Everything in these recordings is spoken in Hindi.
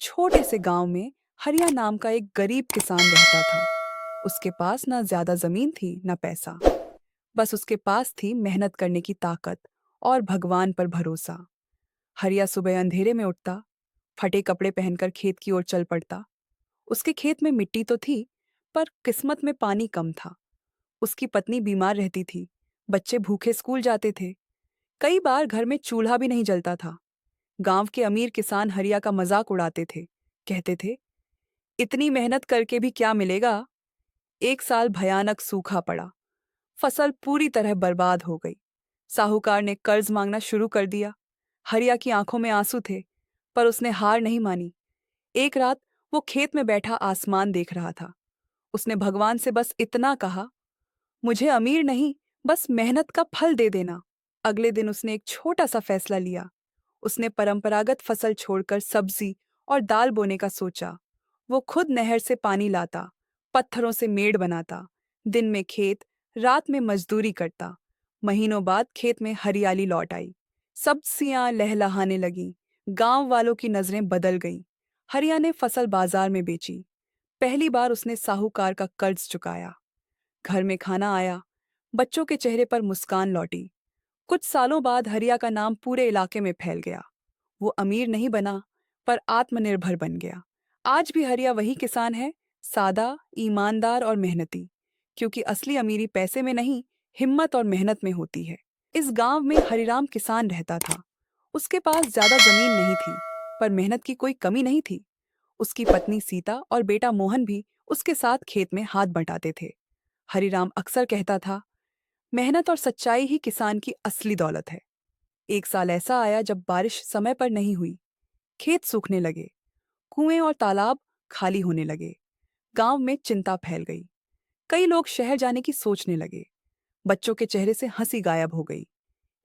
छोटे से गांव में हरिया नाम का एक गरीब किसान रहता था। उसके पास ना ज्यादा जमीन थी ना पैसा। बस उसके पास थी मेहनत करने की ताकत और भगवान पर भरोसा। हरिया सुबह अंधेरे में उठता, फटे कपड़े पहनकर खेत की ओर चल पड़ता। उसके खेत में मिट्टी तो थी, पर किस्मत में पानी कम था। उसकी पत्नी बीमार रहती थी, बच्चे भूखे स्कूल जाते थे। कई बार घर में चूल्हा भी नहीं जलता था। गांव के अमीर किसान हरिया का मजाक उड़ाते थे। कहते थे, इतनी मेहनत करके भी क्या मिलेगा। एक साल भयानक सूखा पड़ा। फसल पूरी तरह बर्बाद हो गई। साहूकार ने कर्ज मांगना शुरू कर दिया। हरिया की आंखों में आंसू थे, पर उसने हार नहीं मानी। एक रात वो खेत में बैठा आसमान देख रहा था। उसने भगवान से बस इतना कहा, मुझे अमीर नहीं, बस मेहनत का फल दे देना। अगले दिन उसने एक छोटा सा फैसला लिया। उसने परंपरागत फसल छोड़कर सब्जी और दाल बोने का सोचा। वो खुद नहर से पानी लाता, पत्थरों से मेड़ बनाता, दिन में खेत, रात में मजदूरी करता। महीनों बाद खेत में हरियाली लौट आई। सब्जियां लहलहाने लगीं। गांव वालों की नजरें बदल गईं। हरिया ने फसल बाजार में बेची। पहली बार उसने साहूकार का कर्ज चुकाया। घर में खाना आया। बच्चों के चेहरे पर मुस्कान लौटी। कुछ सालों बाद हरिया का नाम पूरे इलाके में फैल गया। वो अमीर नहीं बना, पर आत्मनिर्भर बन गया। आज भी हरिया वही किसान है, सादा, ईमानदार और मेहनती। क्योंकि असली अमीरी पैसे में नहीं, हिम्मत और मेहनत में होती है। इस गांव में हरिराम किसान रहता था। उसके पास ज्यादा जमीन नहीं थी, पर मेहनत की कोई कमी नहीं थी। उसकी पत्नी सीता और बेटा मोहन भी उसके साथ खेत में हाथ बंटाते थे। हरिराम अक्सर कहता था, मेहनत और सच्चाई ही किसान की असली दौलत है। एक साल ऐसा आया जब बारिश समय पर नहीं हुई। खेत सूखने लगे, कुएं और तालाब खाली होने लगे। गांव में चिंता फैल गई। कई लोग शहर जाने की सोचने लगे। बच्चों के चेहरे से हंसी गायब हो गई।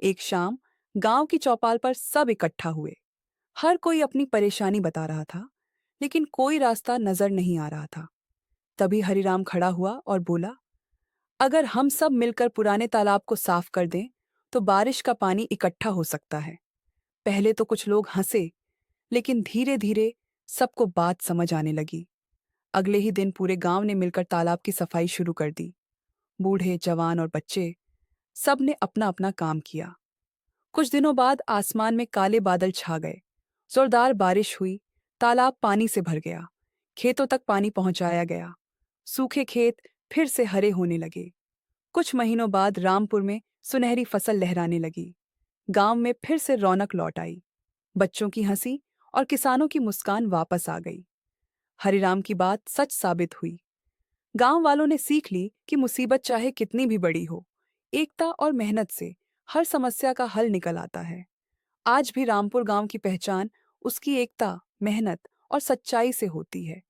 एक शाम गांव की चौपाल पर सब इकट्ठा हुए। हर कोई अपनी परेशानी बता रहा था, लेकिन कोई रास्ता नजर नहीं आ रहा था। तभी हरिराम खड़ा हुआ और बोला, अगर हम सब मिलकर पुराने तालाब को साफ कर दें, तो बारिश का पानी इकट्ठा हो सकता है। पहले तो कुछ लोग हंसे, लेकिन धीरे धीरे सबको बात समझ आने लगी। अगले ही दिन पूरे गांव ने मिलकर तालाब की सफाई शुरू कर दी। बूढ़े, जवान और बच्चे, सब ने अपना अपना काम किया। कुछ दिनों बाद आसमान में काले बादल छा गए। जोरदार बारिश हुई। तालाब पानी से भर गया। खेतों तक पानी पहुंचाया गया। सूखे खेत फिर से हरे होने लगे। कुछ महीनों बाद रामपुर में सुनहरी फसल लहराने लगी। गांव में फिर से रौनक लौट आई। बच्चों की हंसी और किसानों की मुस्कान वापस आ गई। हरिराम की बात सच साबित हुई। गांव वालों ने सीख ली कि मुसीबत चाहे कितनी भी बड़ी हो, एकता और मेहनत से हर समस्या का हल निकल आता है। आज भी रामपुर गांव की पहचान उसकी एकता, मेहनत और सच्चाई से होती है।